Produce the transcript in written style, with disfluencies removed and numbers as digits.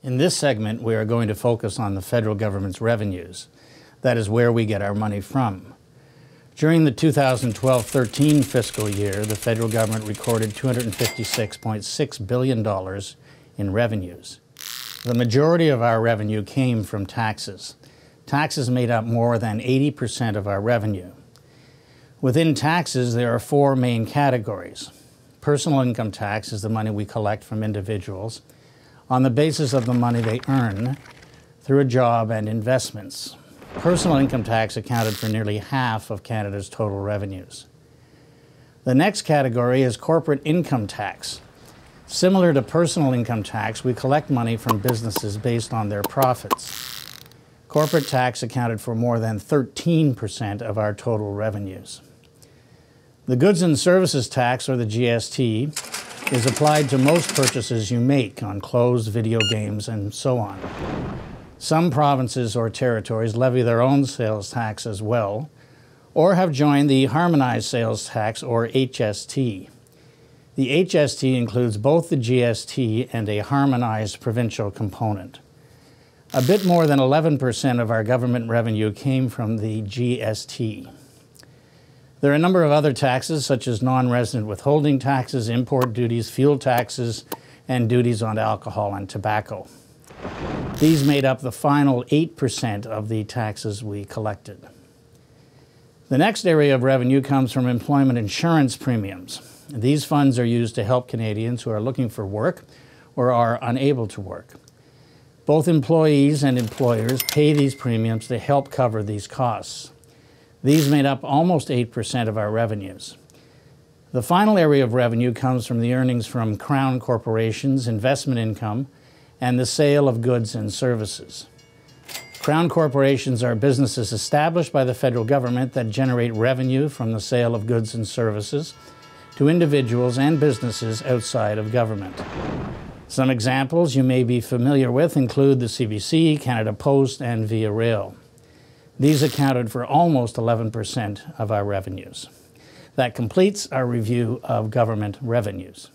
In this segment, we are going to focus on the federal government's revenues. That is where we get our money from. During the 2012-13 fiscal year, the federal government recorded $256.6 billion in revenues. The majority of our revenue came from taxes. Taxes made up more than 80% of our revenue. Within taxes, there are four main categories. Personal income tax is the money we collect from individuals on the basis of the money they earn through a job and investments. Personal income tax accounted for nearly half of Canada's total revenues. The next category is corporate income tax. Similar to personal income tax, we collect money from businesses based on their profits. Corporate tax accounted for more than 13% of our total revenues. The goods and services tax, or the GST, is applied to most purchases you make on clothes, video games, and so on. Some provinces or territories levy their own sales tax as well, or have joined the Harmonized Sales Tax, or HST. The HST includes both the GST and a harmonized provincial component. A bit more than 11% of our government revenue came from the GST. There are a number of other taxes, such as non-resident withholding taxes, import duties, fuel taxes, and duties on alcohol and tobacco. These made up the final 8% of the taxes we collected. The next area of revenue comes from employment insurance premiums. These funds are used to help Canadians who are looking for work or are unable to work. Both employees and employers pay these premiums to help cover these costs. These made up almost 8% of our revenues. The final area of revenue comes from the earnings from Crown corporations, investment income, and the sale of goods and services. Crown corporations are businesses established by the federal government that generate revenue from the sale of goods and services to individuals and businesses outside of government. Some examples you may be familiar with include the CBC, Canada Post, and Via Rail. These accounted for almost 11% of our revenues. That completes our review of government revenues.